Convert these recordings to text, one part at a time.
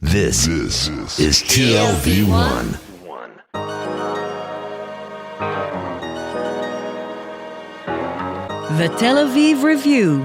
This is TLV1. The Tel Aviv Review.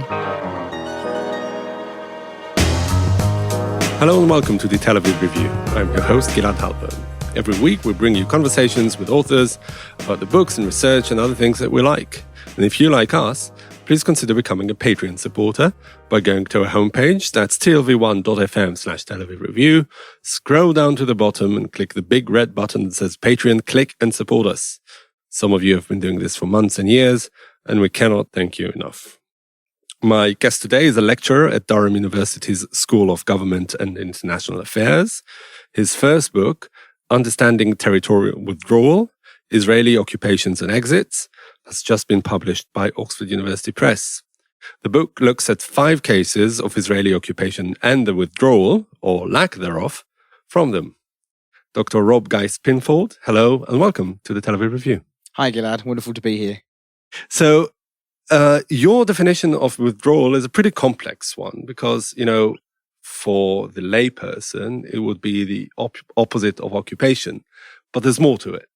Hello and welcome to the Tel Aviv Review. I'm your host, Gilad Halpern. Every week we bring you conversations with authors about the books and research and other things that we like. And if you like us, please consider becoming a Patreon supporter by going to our homepage, that's tlv1.fm/Tel Aviv Review. Scroll down to the bottom and click the big red button that says Patreon, click and support us. Some of you have been doing this for months and years, and we cannot thank you enough. My guest today is a lecturer at Durham University's School of Government and International Affairs. His first book, Understanding Territorial Withdrawal, Israeli Occupations and Exits, has just been published by Oxford University Press. The book looks at 5 cases of Israeli occupation and the withdrawal, or lack thereof, from them. Dr. Rob Geist Pinfold, hello and welcome to the Tel Aviv Review. Hi Gilad, wonderful to be here. So, your definition of withdrawal is a pretty complex one because, for the layperson, it would be the opposite of occupation, but there's more to it.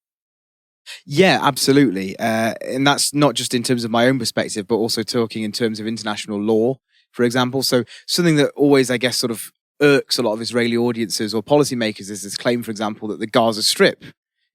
Yeah, absolutely. And that's not just in terms of my own perspective, but also talking in terms of international law, for example. So something that always, I guess, sort of irks a lot of Israeli audiences or policymakers is this claim, for example, that the Gaza Strip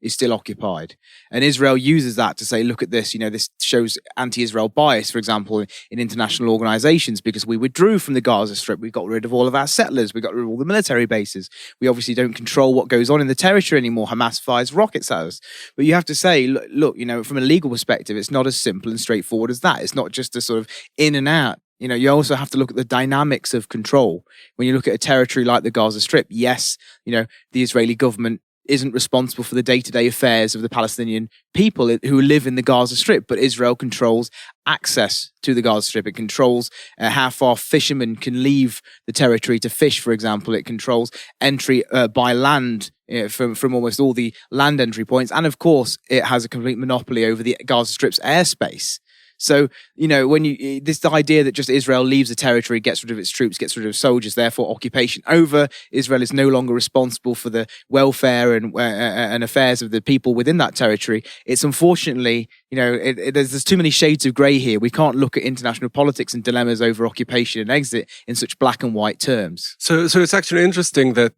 is still occupied. And Israel uses that to say, look at this, this shows anti-Israel bias, for example, in international organizations, because we withdrew from the Gaza Strip. We got rid of all of our settlers. We got rid of all the military bases. We obviously don't control what goes on in the territory anymore. Hamas fires rockets at us. But you have to say, look, from a legal perspective, it's not as simple and straightforward as that. It's not just a sort of in and out. You also have to look at the dynamics of control. When you look at a territory like the Gaza Strip, yes, the Israeli government isn't responsible for the day-to-day affairs of the Palestinian people who live in the Gaza Strip, but Israel controls access to the Gaza Strip. It controls how far fishermen can leave the territory to fish, for example. It controls entry by land from almost all the land entry points. And of course, it has a complete monopoly over the Gaza Strip's airspace. So, when this idea that just Israel leaves a territory, gets rid of its troops, gets rid of soldiers, therefore occupation over, Israel is no longer responsible for the welfare and affairs of the people within that territory. It's unfortunately, there's too many shades of grey here. We can't look at international politics and dilemmas over occupation and exit in such black and white terms. So it's actually interesting that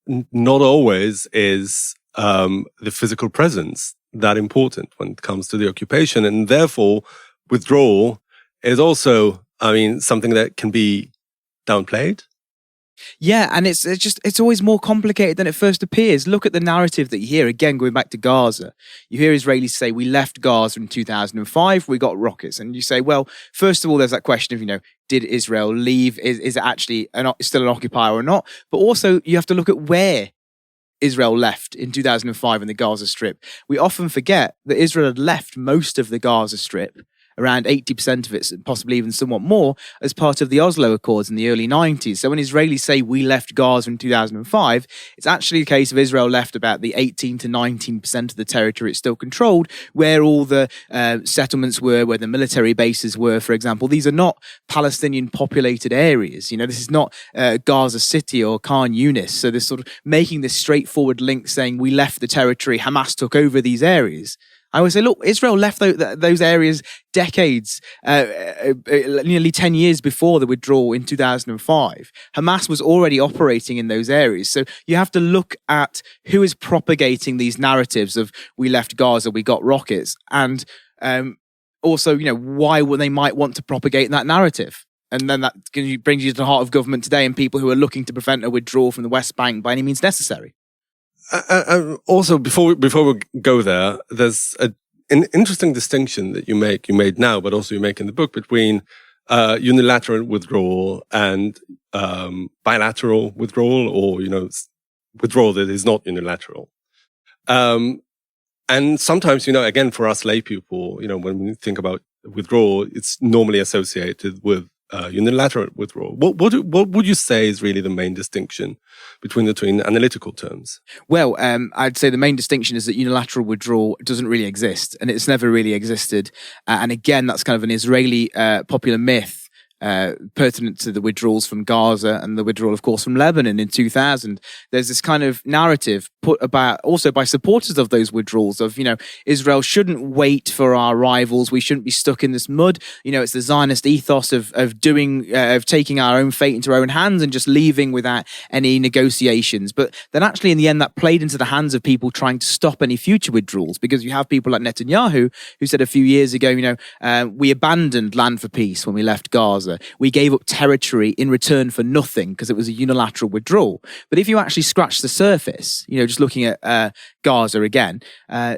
not always is the physical presence that important when it comes to the occupation, and therefore withdrawal is also, something that can be downplayed. Yeah, and it's always more complicated than it first appears. Look at the narrative that you hear, again, going back to Gaza. You hear Israelis say, we left Gaza in 2005, we got rockets. And you say, well, first of all, there's that question of, did Israel leave? Is it actually still an occupier or not? But also, you have to look at where Israel left in 2005 in the Gaza Strip. We often forget that Israel had left most of the Gaza Strip, around 80% of it, possibly even somewhat more, as part of the Oslo Accords in the early 90s. So when Israelis say we left Gaza in 2005, it's actually the case of Israel left about the 18 to 19% of the territory it still controlled, where all the settlements were, where the military bases were, for example. These are not Palestinian populated areas. This is not Gaza City or Khan Yunis. So they're sort of making this straightforward link saying we left the territory, Hamas took over these areas. I would say, look, Israel left those areas decades, nearly 10 years before the withdrawal in 2005. Hamas was already operating in those areas. So you have to look at who is propagating these narratives of we left Gaza, we got rockets, and also, why would they might want to propagate that narrative. And then that brings you to the heart of government today and people who are looking to prevent a withdrawal from the West Bank by any means necessary. Also, before we go there, there's an interesting distinction that you made now, but also you make in the book between unilateral withdrawal and bilateral withdrawal, or withdrawal that is not unilateral. And sometimes, again, for us lay people, when we think about withdrawal, it's normally associated with unilateral withdrawal. What would you say is really the main distinction between the two in analytical terms? Well, I'd say the main distinction is that unilateral withdrawal doesn't really exist, and it's never really existed. And again, that's kind of an Israeli popular myth pertinent to the withdrawals from Gaza and the withdrawal, of course, from Lebanon in 2000. There's this kind of narrative put about also by supporters of those withdrawals of, Israel shouldn't wait for our rivals. We shouldn't be stuck in this mud. It's the Zionist ethos of taking our own fate into our own hands and just leaving without any negotiations. But then actually in the end that played into the hands of people trying to stop any future withdrawals, because you have people like Netanyahu who said a few years ago, we abandoned land for peace when we left Gaza. We gave up territory in return for nothing because it was a unilateral withdrawal. But if you actually scratch the surface, just looking at Gaza again,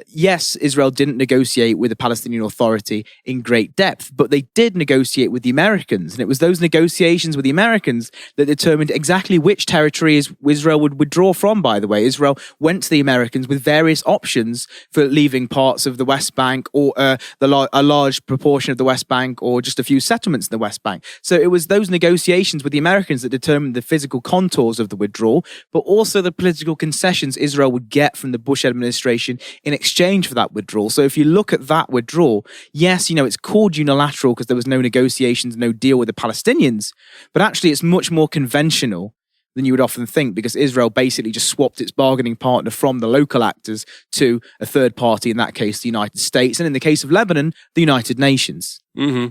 yes, Israel didn't negotiate with the Palestinian Authority in great depth, but they did negotiate with the Americans. And it was those negotiations with the Americans that determined exactly which territory Israel would withdraw from, by the way. Israel went to the Americans with various options for leaving parts of the West Bank or a large proportion of the West Bank or just a few settlements in the West Bank. So it was those negotiations with the Americans that determined the physical contours of the withdrawal, but also the political concessions Israel would get from the Bush administration in exchange for that withdrawal. So if you look at that withdrawal, yes, it's called unilateral because there was no negotiations, no deal with the Palestinians, but actually it's much more conventional than you would often think, because Israel basically just swapped its bargaining partner from the local actors to a third party, in that case, the United States, and in the case of Lebanon, the United Nations. Mm-hmm.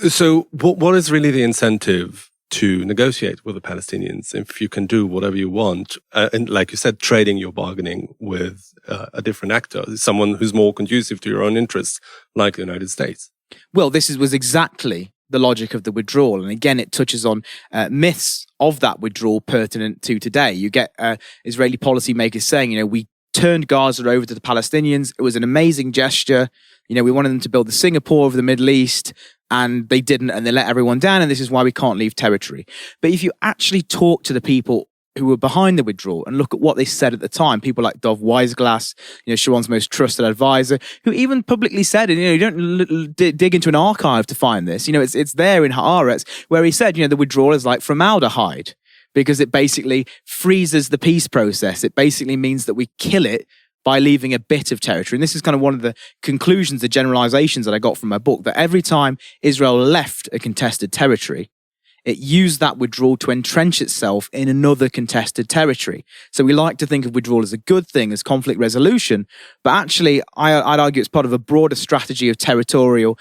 So what is really the incentive to negotiate with the Palestinians if you can do whatever you want? And like you said, trading your bargaining with a different actor, someone who's more conducive to your own interests, like the United States. Well, this was exactly the logic of the withdrawal. And again, it touches on myths of that withdrawal pertinent to today. You get Israeli policymakers saying, we turned Gaza over to the Palestinians. It was an amazing gesture. We wanted them to build the Singapore of the Middle East, and they didn't, and they let everyone down, and this is why we can't leave territory. But if you actually talk to the people who were behind the withdrawal and look at what they said at the time, people like Dov Weisglass, Sharon's most trusted advisor, who even publicly said, and you don't dig into an archive to find this, it's there in Haaretz, where he said, the withdrawal is like formaldehyde, because it basically freezes the peace process. It basically means that we kill it by leaving a bit of territory. And this is kind of one of the conclusions, the generalizations that I got from my book, that every time Israel left a contested territory, it used that withdrawal to entrench itself in another contested territory. So we like to think of withdrawal as a good thing, as conflict resolution, but actually I'd argue it's part of a broader strategy of territorial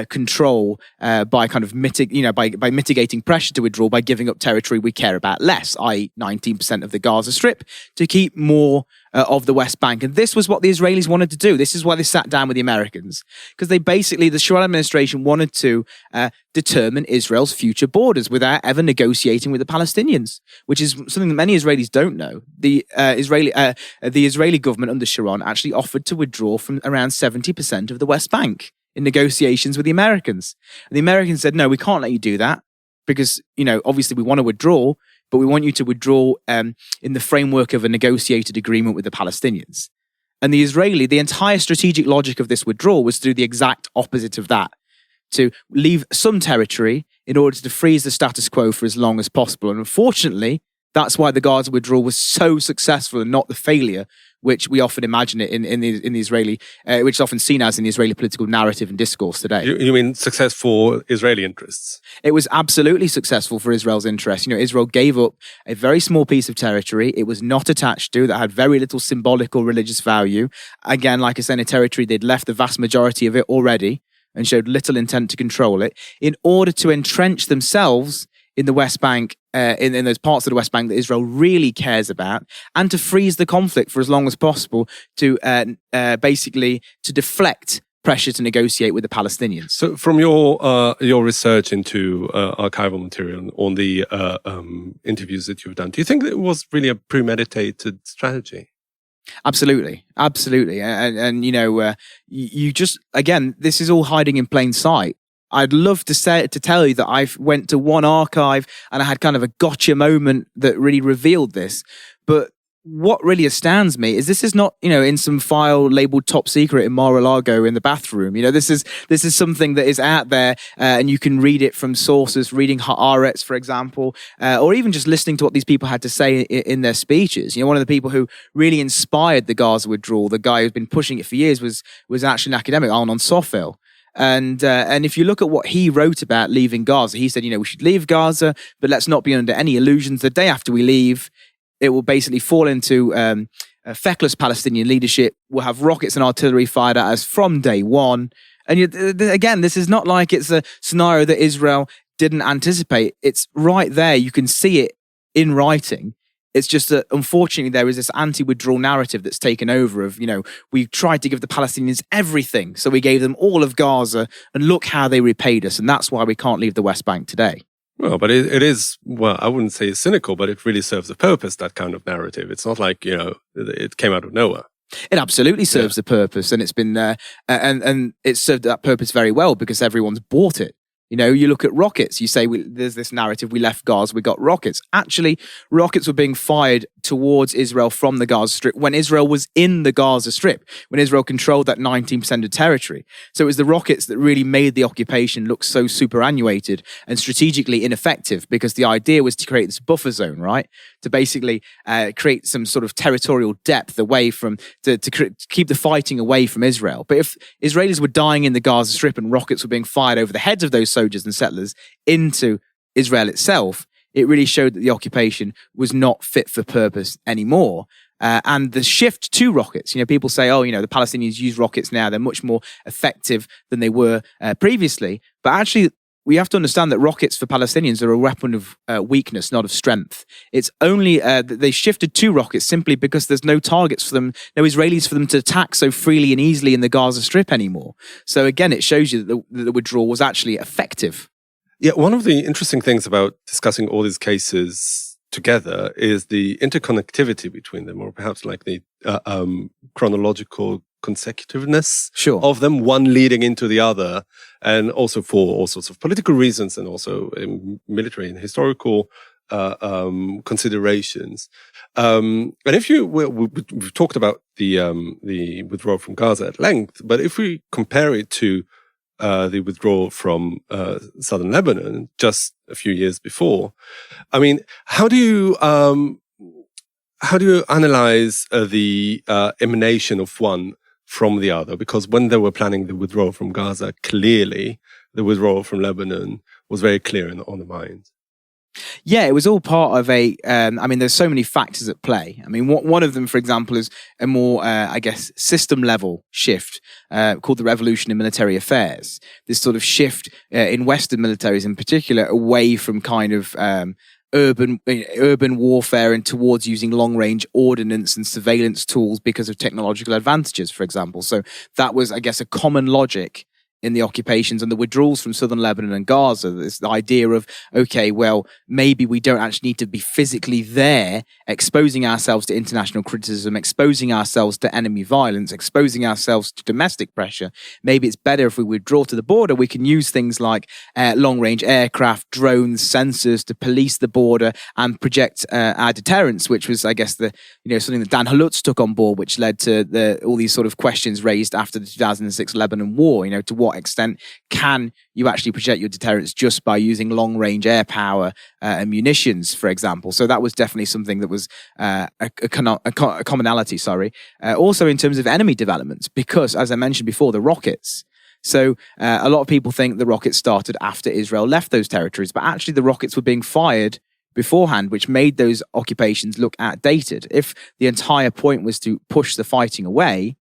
control by kind of by mitigating pressure to withdraw by giving up territory we care about less, i.e. 19% of the Gaza Strip, to keep more of the West Bank. And this was what the Israelis wanted to do. This is why they sat down with the Americans, because the Sharon administration wanted to determine Israel's future borders without ever negotiating with the Palestinians, which is something that many Israelis don't know. The Israeli government under Sharon actually offered to withdraw from around 70% of the West Bank in negotiations with the Americans. And the Americans said, no, we can't let you do that because, obviously we want to withdraw, but we want you to withdraw in the framework of a negotiated agreement with the Palestinians. And the entire strategic logic of this withdrawal was to do the exact opposite of that, to leave some territory in order to freeze the status quo for as long as possible. And unfortunately, that's why the Gaza withdrawal was so successful and not the failure which we often imagine it in the Israeli, which is often seen as in the Israeli political narrative and discourse today. You mean success for Israeli interests? It was absolutely successful for Israel's interests. Israel gave up a very small piece of territory it was not attached to, that had very little symbolic or religious value. Again, like I said, a territory they'd left the vast majority of it already and showed little intent to control it, in order to entrench themselves in the West Bank, in those parts of the West Bank that Israel really cares about, and to freeze the conflict for as long as possible, to basically to deflect pressure to negotiate with the Palestinians. So, from your research into archival material on the interviews that you've done, do you think that it was really a premeditated strategy? Absolutely. And you just, again, this is all hiding in plain sight. I'd love to tell you that I went to one archive and I had kind of a gotcha moment that really revealed this. But what really astounds me is this is not, in some file labeled top secret in Mar-a-Lago in the bathroom. This is something that is out there and you can read it from sources, reading Haaretz, for example, or even just listening to what these people had to say in their speeches. One of the people who really inspired the Gaza withdrawal, the guy who's been pushing it for years, was actually an academic, Arnon Sofil. And if you look at what he wrote about leaving Gaza, he said, we should leave Gaza, but let's not be under any illusions. The day after we leave, it will basically fall into a feckless Palestinian leadership. We'll have rockets and artillery fired at us from day one. And again, this is not like it's a scenario that Israel didn't anticipate. It's right there. You can see it in writing. It's just that, unfortunately, there is this anti-withdrawal narrative that's taken over of, we tried to give the Palestinians everything. So we gave them all of Gaza, and look how they repaid us. And that's why we can't leave the West Bank today. Well, but it is, I wouldn't say it's cynical, but it really serves a purpose, that kind of narrative. It's not like, it came out of nowhere. It absolutely serves the purpose, and it's been and it's served that purpose very well because everyone's bought it. You look at rockets, you say there's this narrative, we left Gaza, we got rockets. Actually, rockets were being fired towards Israel from the Gaza Strip when Israel was in the Gaza Strip, when Israel controlled that 19% of territory. So it was the rockets that really made the occupation look so superannuated and strategically ineffective, because the idea was to create this buffer zone, right? To basically create some sort of territorial depth away from, to keep the fighting away from Israel. But if Israelis were dying in the Gaza Strip and rockets were being fired over the heads of those soldiers and settlers into Israel itself, it really showed that the occupation was not fit for purpose anymore. And the shift to rockets, people say, the Palestinians use rockets now, they're much more effective than they were previously. But actually, we have to understand that rockets for Palestinians are a weapon of weakness, not of strength. It's only that they shifted to rockets simply because there's no targets for them, no Israelis for them to attack so freely and easily in the Gaza Strip anymore. So again, it shows you that the withdrawal was actually effective. Yeah, one of the interesting things about discussing all these cases together is the interconnectivity between them, or perhaps like the chronological consecutiveness of them, one leading into the other, and also for all sorts of political reasons and also military and historical considerations. And if we've talked about the withdrawal from Gaza at length, but if we compare it to the withdrawal from southern Lebanon just a few years before, I mean, how do you analyze the emanation of one from the other? Because when they were planning the withdrawal from Gaza, clearly the withdrawal from Lebanon was very clear on the mind. Yeah, it was all part of there's so many factors at play. I mean, one of them, for example, is a more, system level shift called the revolution in military affairs. This sort of shift in Western militaries in particular away from kind of urban warfare and towards using long-range ordnance and surveillance tools because of technological advantages, for example. So that was, I guess, a common logic in the occupations and the withdrawals from southern Lebanon and Gaza. This idea of, okay, well, maybe we don't actually need to be physically there, exposing ourselves to international criticism, exposing ourselves to enemy violence, exposing ourselves to domestic pressure. Maybe it's better if we withdraw to the border. We can use things like long-range aircraft, drones, sensors to police the border and project our deterrence, which was, I guess, something that Dan Halutz took on board, which led to all these sort of questions raised after the 2006 Lebanon war. To what extent can you actually project your deterrence just by using long-range air power and munitions, for example? So that was definitely something that was a commonality, Also in terms of enemy developments, because, as I mentioned before, the rockets. So a lot of people think the rockets started after Israel left those territories, but actually the rockets were being fired beforehand, which made those occupations look outdated. If the entire point was to push the fighting away,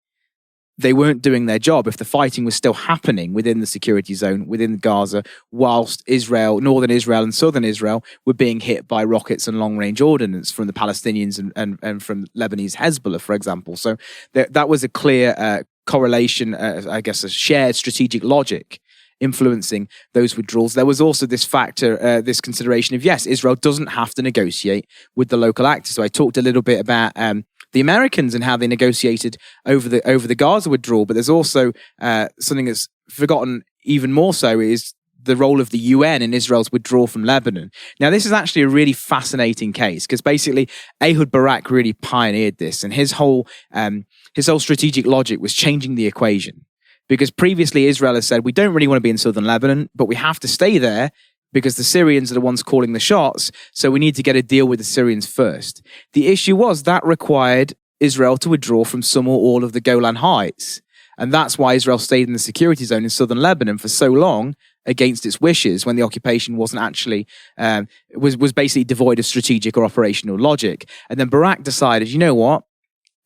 they weren't doing their job if the fighting was still happening within the security zone, within Gaza, whilst northern Israel and southern Israel were being hit by rockets and long-range ordnance from the Palestinians and from Lebanese Hezbollah, for example. So that was a clear correlation, a shared strategic logic influencing those withdrawals. There was also this factor, this consideration of, yes, Israel doesn't have to negotiate with the local actors. So I talked a little bit about the Americans and how they negotiated over the Gaza withdrawal, but there's also something that's forgotten even more so is the role of the UN in Israel's withdrawal from Lebanon. Now, this is actually a really fascinating case because basically Ehud Barak really pioneered this, and his whole strategic logic was changing the equation. Because previously Israel has said, we don't really want to be in southern Lebanon, but we have to stay there because the Syrians are the ones calling the shots, so we need to get a deal with the Syrians first. The issue was that required Israel to withdraw from some or all of the Golan Heights. And that's why Israel stayed in the security zone in southern Lebanon for so long against its wishes, when the occupation wasn't actually, was basically devoid of strategic or operational logic. And then Barak decided, you know what?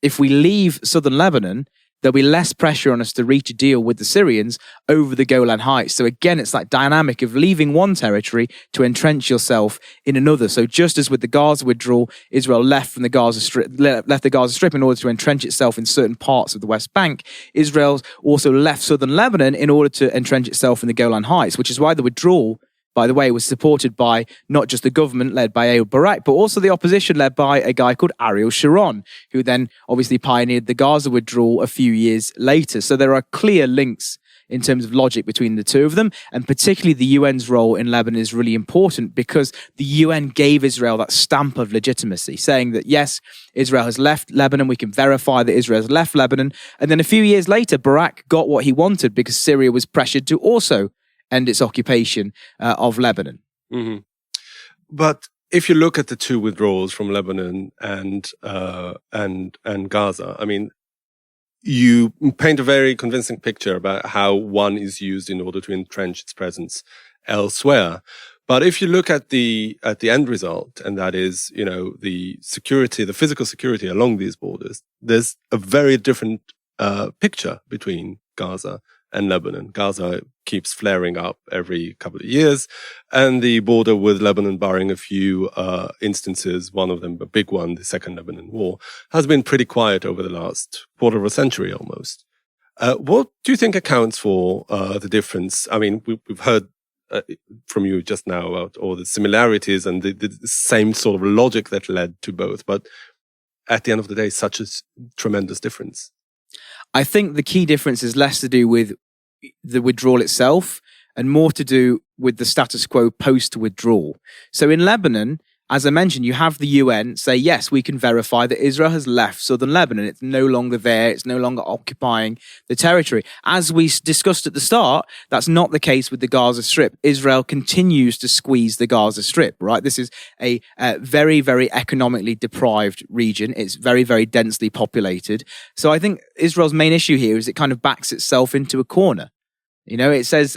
If we leave southern Lebanon, there'll be less pressure on us to reach a deal with the Syrians over the Golan Heights. So again, it's that dynamic of leaving one territory to entrench yourself in another. So just as with the Gaza withdrawal, Israel left the Gaza Strip in order to entrench itself in certain parts of the West Bank, Israel also left southern Lebanon in order to entrench itself in the Golan Heights, which is why the withdrawal, by the way, was supported by not just the government led by Ehud Barak, but also the opposition led by a guy called Ariel Sharon, who then obviously pioneered the Gaza withdrawal a few years later. So there are clear links in terms of logic between the two of them. And particularly the UN's role in Lebanon is really important, because the UN gave Israel that stamp of legitimacy, saying that, yes, Israel has left Lebanon. We can verify that Israel has left Lebanon. And then a few years later, Barak got what he wanted because Syria was pressured to also end its occupation of Lebanon. Mm-hmm. But if you look at the two withdrawals from Lebanon and Gaza, I mean, you paint a very convincing picture about how one is used in order to entrench its presence elsewhere. But if you look at the end result, and that is, you know, the security, the physical security along these borders, there's a very different picture between Gaza and Lebanon. Gaza keeps flaring up every couple of years, and the border with Lebanon, barring a few instances, one of them a big one, the Second Lebanon War, has been pretty quiet over the last quarter of a century almost. What do you think accounts for the difference? I mean, we've heard from you just now about all the similarities and the same sort of logic that led to both, but at the end of the day, such a tremendous difference. I think the key difference is less to do with the withdrawal itself and more to do with the status quo post-withdrawal. So in Lebanon, as I mentioned, you have the UN say, yes, we can verify that Israel has left southern Lebanon. It's no longer there. It's no longer occupying the territory. As we discussed at the start, that's not the case with the Gaza Strip. Israel continues to squeeze the Gaza Strip, right? This is a very, very economically deprived region. It's very, very densely populated. So I think Israel's main issue here is it kind of backs itself into a corner. You know, it says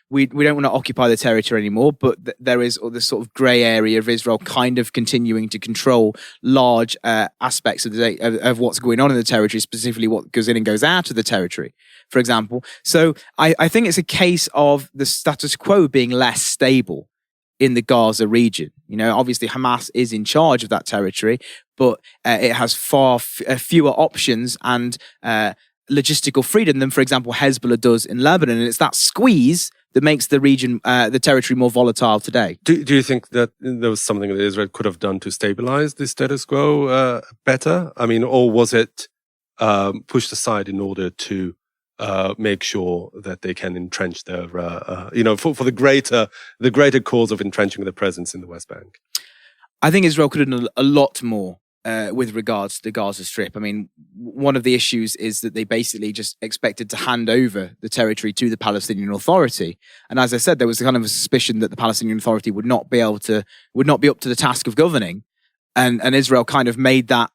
we don't want to occupy the territory anymore, but there is this sort of grey area of Israel kind of continuing to control large aspects of what's going on in the territory, specifically what goes in and goes out of the territory, for example. So I think it's a case of the status quo being less stable in the Gaza region. You know, obviously Hamas is in charge of that territory, but it has far fewer options and logistical freedom than, for example, Hezbollah does in Lebanon. And it's that squeeze that makes the region, the territory more volatile today. Do you think that there was something that Israel could have done to stabilize the status quo better? I mean, or was it pushed aside in order to make sure that they can entrench their, for the greater cause of entrenching their presence in the West Bank? I think Israel could have done a lot more with regards to the Gaza Strip. I mean, one of the issues is that they basically just expected to hand over the territory to the Palestinian Authority. And as I said, there was kind of a suspicion that the Palestinian Authority would not be up to the task of governing. And Israel kind of made that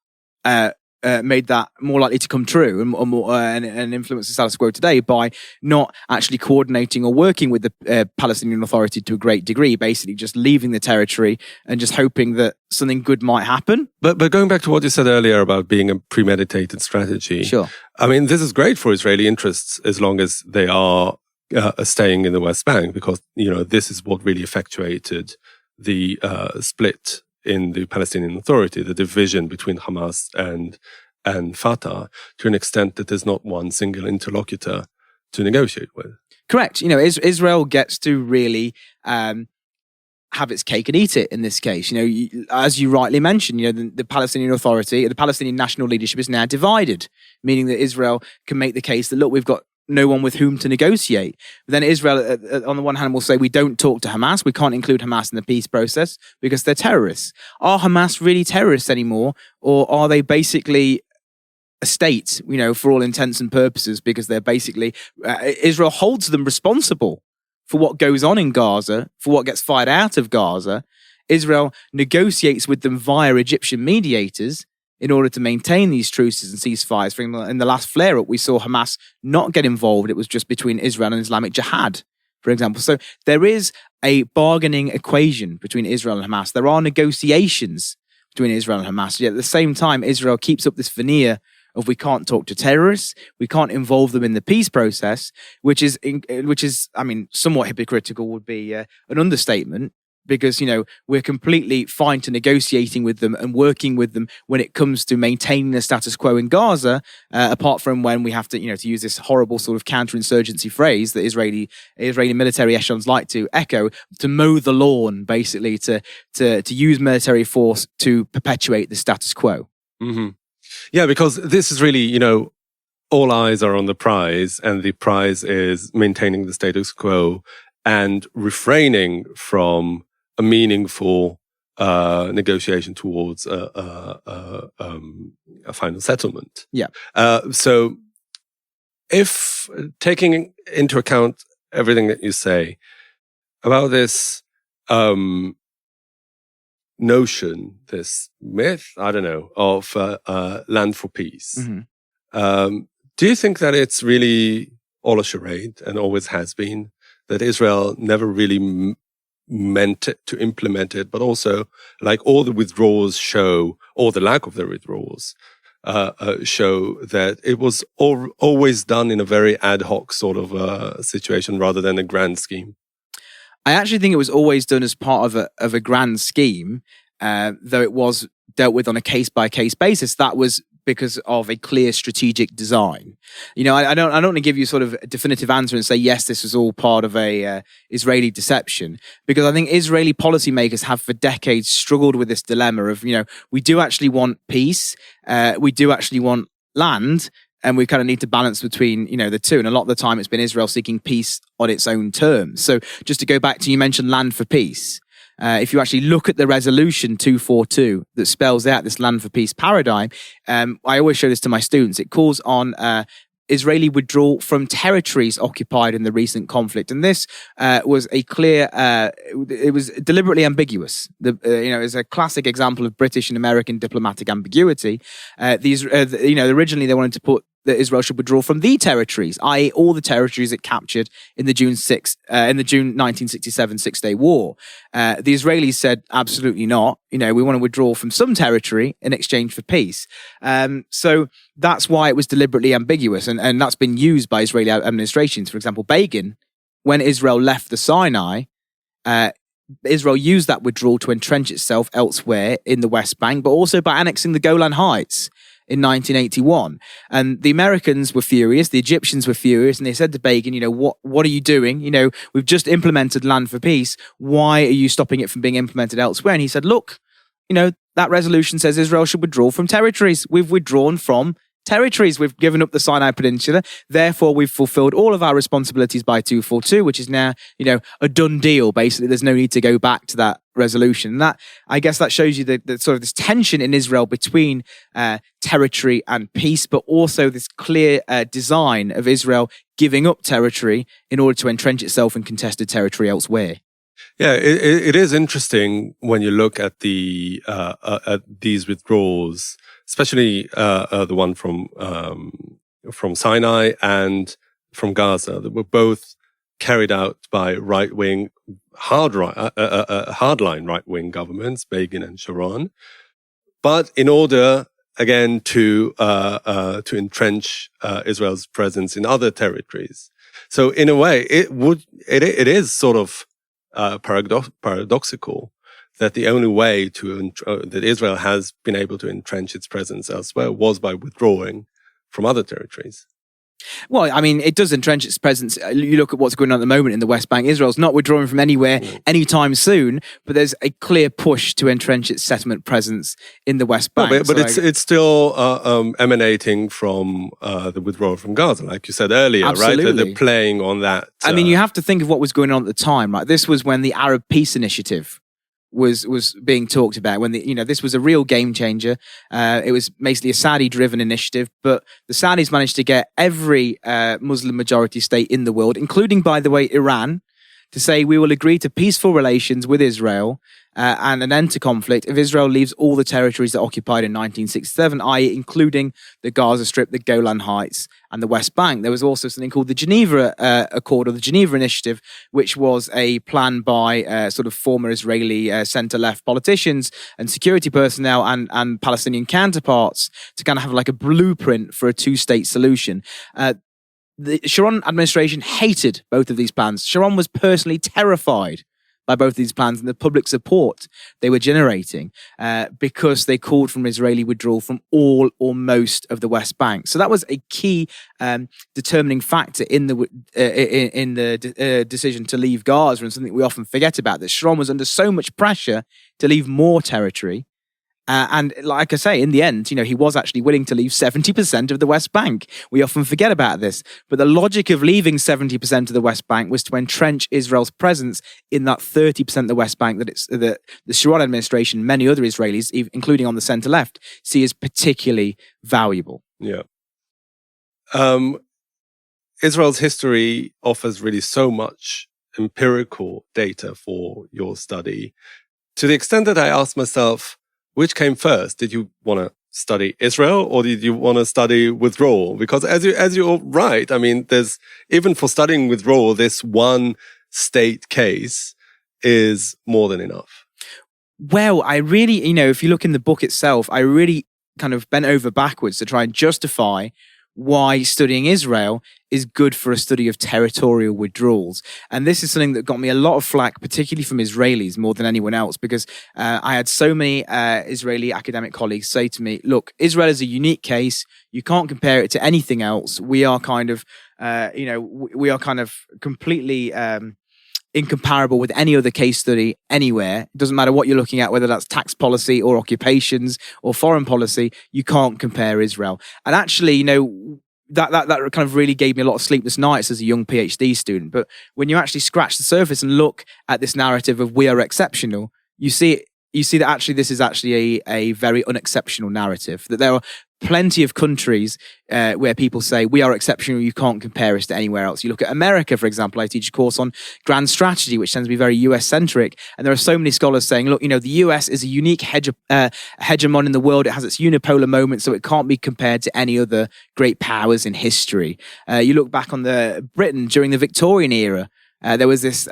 more likely to come true and influence the status quo today by not actually coordinating or working with the Palestinian Authority to a great degree, basically just leaving the territory and just hoping that something good might happen. But going back to what you said earlier about being a premeditated strategy, sure. I mean, this is great for Israeli interests as long as they are staying in the West Bank, because, you know, this is what really effectuated the split in the Palestinian Authority, the division between Hamas and Fatah, to an extent that there's not one single interlocutor to negotiate with. Correct. You know, Israel gets to really have its cake and eat it in this case. You know, as you rightly mentioned, you know, the Palestinian Authority, the Palestinian national leadership is now divided, meaning that Israel can make the case that, look, we've got no one with whom to negotiate. But then Israel, on the one hand, will say, we don't talk to Hamas. We can't include Hamas in the peace process because they're terrorists. Are Hamas really terrorists anymore? Or are they basically a state, you know, for all intents and purposes, because they're basically, Israel holds them responsible for what goes on in Gaza, for what gets fired out of Gaza. Israel negotiates with them via Egyptian mediators in order to maintain these truces and ceasefires. In the last flare-up, we saw Hamas not get involved. It was just between Israel and Islamic Jihad, for example. So there is a bargaining equation between Israel and Hamas. There are negotiations between Israel and Hamas. Yet at the same time, Israel keeps up this veneer of we can't talk to terrorists, we can't involve them in the peace process, which is, I mean, somewhat hypocritical would be an understatement, because, we're completely fine to negotiating with them and working with them when it comes to maintaining the status quo in Gaza, apart from when we have to, to use this horrible sort of counterinsurgency phrase that Israeli military echelons like to echo, to mow the lawn, basically, to use military force to perpetuate the status quo. Mm-hmm. Yeah, because this is really, all eyes are on the prize, and the prize is maintaining the status quo and refraining from a meaningful negotiation towards a final settlement. Yeah. So if taking into account everything that you say about this notion, this myth, I don't know, of land for peace, do you think that it's really all a charade and always has been, that Israel never really meant to implement it, but also, like, all the withdrawals show, or the lack of the withdrawals show, that it was always done in a very ad hoc sort of situation rather than a grand scheme? I actually think it was always done as part of a grand scheme, though it was dealt with on a case-by-case basis. That was because of a clear strategic design. I don't want to give you sort of a definitive answer and say, yes, this was all part of a Israeli deception, because I think Israeli policymakers have for decades struggled with this dilemma of, we do actually want peace, we do actually want land, and we kind of need to balance between, the two. And a lot of the time it's been Israel seeking peace on its own terms. So just to go back to, you mentioned land for peace. If you actually look at the resolution 242 that spells out this land for peace paradigm, I always show this to my students. It calls on Israeli withdrawal from territories occupied in the recent conflict. And this was a clear, it was deliberately ambiguous. It's a classic example of British and American diplomatic ambiguity. Originally they wanted to put that Israel should withdraw from the territories, i.e. all the territories it captured in the June 1967 Six-Day War. The Israelis said, absolutely not. We want to withdraw from some territory in exchange for peace. So that's why it was deliberately ambiguous. And that's been used by Israeli administrations. For example, Begin, when Israel left the Sinai, Israel used that withdrawal to entrench itself elsewhere in the West Bank, but also by annexing the Golan Heights in 1981. And the Americans were furious, the Egyptians were furious, and they said to Begin, what are you doing? We've just implemented land for peace. Why are you stopping it from being implemented elsewhere? And he said, look, that resolution says Israel should withdraw from territories. We've withdrawn from territories. We've given up the Sinai Peninsula. Therefore, we've fulfilled all of our responsibilities by 242, which is now, a done deal. Basically, there's no need to go back to that resolution. And that, I guess, that shows you the sort of this tension in Israel between territory and peace, but also this clear design of Israel giving up territory in order to entrench itself in contested territory elsewhere. Yeah, it is interesting when you look at the at these withdrawals, especially the one from Sinai and from Gaza, that were both carried out by right-wing, hardline right-wing governments, Begin and Sharon, but in order again to entrench Israel's presence in other territories. So in a way, it is sort of paradoxical that the only way that Israel has been able to entrench its presence elsewhere was by withdrawing from other territories. Well, I mean, it does entrench its presence. You look at what's going on at the moment in the West Bank. Israel's not withdrawing from anywhere anytime soon, but there's a clear push to entrench its settlement presence in the West Bank. No, but it's still emanating from the withdrawal from Gaza, like you said earlier, Absolutely. Right? They're playing on that. I mean, you have to think of what was going on at the time, right? This was when the Arab Peace Initiative was being talked about, when this was a real game changer. It was basically a Saudi-driven initiative, but the Saudis managed to get every Muslim majority state in the world, including, by the way, Iran, to say we will agree to peaceful relations with Israel and an end to conflict if Israel leaves all the territories it occupied in 1967, i.e. including the Gaza Strip, the Golan Heights, and the West Bank. There was also something called the Geneva Accord or the Geneva Initiative, which was a plan by sort of former Israeli centre-left politicians and security personnel and Palestinian counterparts to kind of have like a blueprint for a two-state solution. The Sharon administration hated both of these plans. Sharon was personally terrified by both of these plans and the public support they were generating because they called for Israeli withdrawal from all or most of the West Bank. So that was a key determining factor in the decision to leave Gaza, and something we often forget about, that Sharon was under so much pressure to leave more territory. And like I say, in the end, he was actually willing to leave 70% of the West Bank. We often forget about this. But the logic of leaving 70% of the West Bank was to entrench Israel's presence in that 30% of the West Bank that the Sharon administration, many other Israelis, including on the centre-left, see as particularly valuable. Yeah. Israel's history offers really so much empirical data for your study, to the extent that I asked myself, which came first? Did you want to study Israel or did you want to study withdrawal? Because as you're right, I mean, there's, even for studying withdrawal, this one state case is more than enough. Well, I really, if you look in the book itself, I really kind of bent over backwards to try and justify why studying Israel is good for a study of territorial withdrawals. And this is something that got me a lot of flack, particularly from Israelis more than anyone else, because I had so many Israeli academic colleagues say to me, look, Israel is a unique case. You can't compare it to anything else. We are kind of, completely incomparable with any other case study anywhere. It doesn't matter what you're looking at, whether that's tax policy or occupations or foreign policy, you can't compare Israel. And actually, that kind of really gave me a lot of sleepless nights as a young PhD student. But when you actually scratch the surface and look at this narrative of we are exceptional, you see that actually this is actually a very unexceptional narrative, that there are plenty of countries where people say we are exceptional, you can't compare us to anywhere else. You look at America, for example. I teach a course on grand strategy, which tends to be very US-centric, and there are so many scholars saying, look, the US is a unique hegemon in the world. It has its unipolar moment, so it can't be compared to any other great powers in history. You look back on Britain during the Victorian era, there was this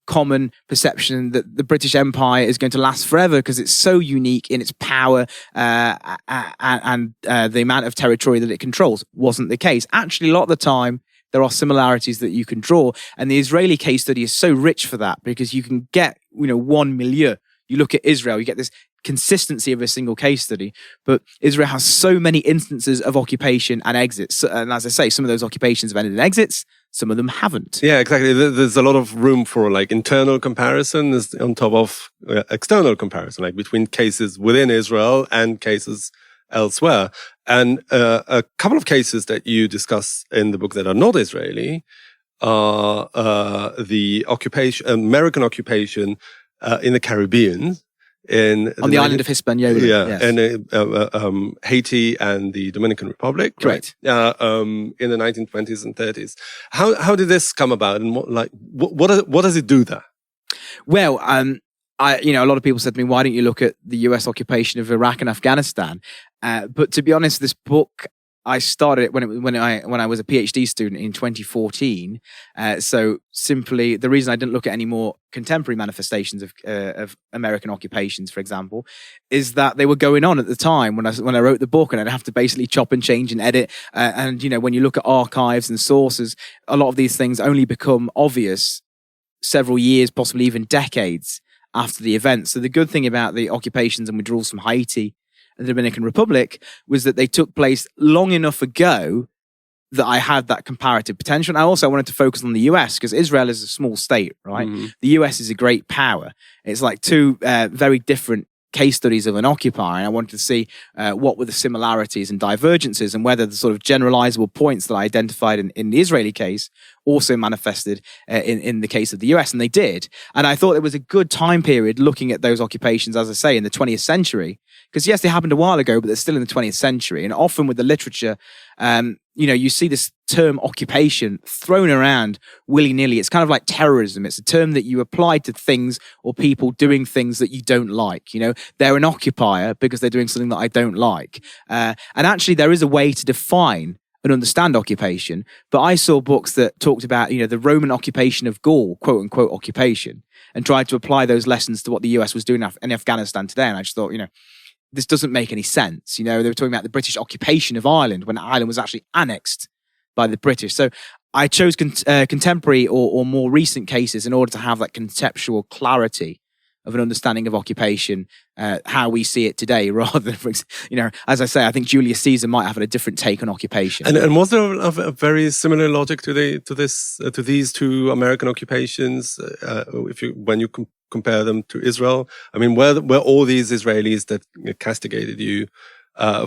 common perception that the British Empire is going to last forever because it's so unique in its power and the amount of territory that it controls. Wasn't the case. Actually, a lot of the time, there are similarities that you can draw. And the Israeli case study is so rich for that because you can get, one milieu. You look at Israel, you get this consistency of a single case study, but Israel has so many instances of occupation and exits. And as I say, some of those occupations have ended in exits, some of them haven't. Yeah, exactly. There's a lot of room for internal comparison on top of external comparison, between cases within Israel and cases elsewhere. And a couple of cases that you discuss in the book that are not Israeli are the American occupation in the Caribbean. On the island of Hispaniola. Yeah, yes. And Haiti and the Dominican Republic. Correct. Right? In the 1920s and 30s. How did this come about, and what does it do there? Well, a lot of people said to me, why don't you look at the US occupation of Iraq and Afghanistan? But to be honest, this book, I started it when I was a PhD student in 2014. So simply, the reason I didn't look at any more contemporary manifestations of American occupations, for example, is that they were going on at the time when I wrote the book, and I'd have to basically chop and change and edit. And when you look at archives and sources, a lot of these things only become obvious several years, possibly even decades after the event. So the good thing about the occupations and withdrawals from Haiti and the Dominican Republic was that they took place long enough ago that I had that comparative potential. And I also wanted to focus on the US because Israel is a small state, right? Mm-hmm. The US is a great power. It's like two very different case studies of an occupier. And I wanted to see what were the similarities and divergences, and whether the sort of generalizable points that I identified in the Israeli case also manifested in the case of the US. And they did. And I thought it was a good time period looking at those occupations, as I say, in the 20th century, Because yes, they happened a while ago, but they're still in the 20th century. And often with the literature, you see this term occupation thrown around willy-nilly. It's kind of like terrorism. It's a term that you apply to things or people doing things that you don't like. They're an occupier because they're doing something that I don't like. And actually, there is a way to define and understand occupation. But I saw books that talked about, the Roman occupation of Gaul, quote unquote occupation, and tried to apply those lessons to what the US was doing in Afghanistan today. And I just thought, this doesn't make any sense. They were talking about the British occupation of Ireland when Ireland was actually annexed by the British. So I chose contemporary or more recent cases in order to have that conceptual clarity of an understanding of occupation, how we see it today, rather than, as I say, I think Julius Caesar might have had a different take on occupation. And was there a very similar logic to these two American occupations? When you compare them to Israel, I mean, were all these Israelis that castigated you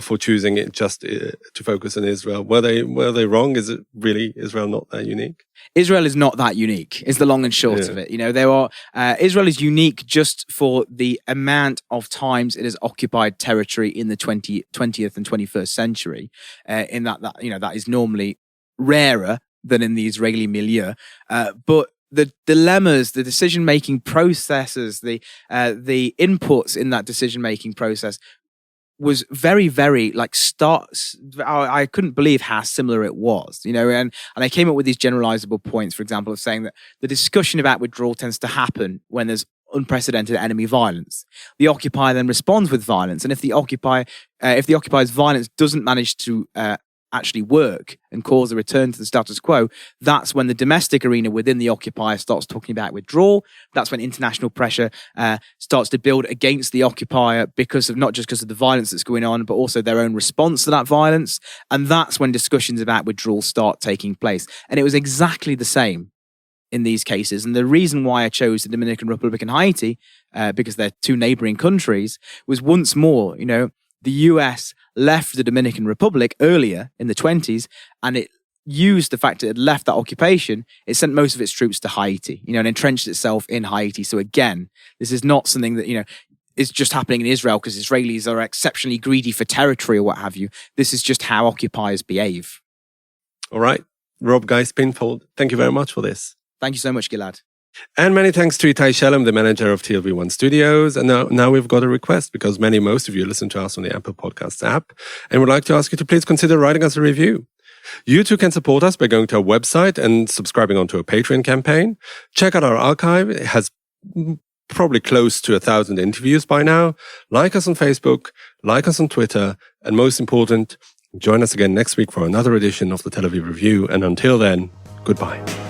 for choosing it just to focus on Israel, were they wrong? Is it really Israel not that unique? Israel is not that unique, is the long and short of it. Israel is unique just for the amount of times it has occupied territory in the 20th and 21st century, in that is normally rarer than in the Israeli milieu. But the dilemmas, the decision-making processes, the inputs in that decision-making process was very, very I couldn't believe how similar it was, and I came up with these generalizable points, for example, of saying that the discussion about withdrawal tends to happen when there's unprecedented enemy violence. The occupier then responds with violence, and if the occupier's violence doesn't manage to actually work and cause a return to the status quo, that's when the domestic arena within the occupier starts talking about withdrawal. That's when international pressure starts to build against the occupier not just because of the violence that's going on, but also their own response to that violence. And that's when discussions about withdrawal start taking place. And it was exactly the same in these cases. And the reason why I chose the Dominican Republic and Haiti, because they're two neighboring countries, was once more, the US left the Dominican Republic earlier in the 20s, and it used the fact that it had left that occupation. It sent most of its troops to Haiti, and entrenched itself in Haiti. So again, this is not something that, is just happening in Israel because Israelis are exceptionally greedy for territory or what have you. This is just how occupiers behave. All right. Rob Geist Pinfold, thank you very much for this. Thank you so much, Gilad. And many thanks to Itai Shelem, the manager of TLV1 Studios. And now we've got a request because most of you listen to us on the Apple Podcasts app, and would like to ask you to please consider writing us a review. You too can support us by going to our website and subscribing onto our Patreon campaign. Check out our archive. It has probably close to 1,000 interviews by now. Like us on Facebook, like us on Twitter, and most important, join us again next week for another edition of the Tel Aviv Review. And until then, goodbye.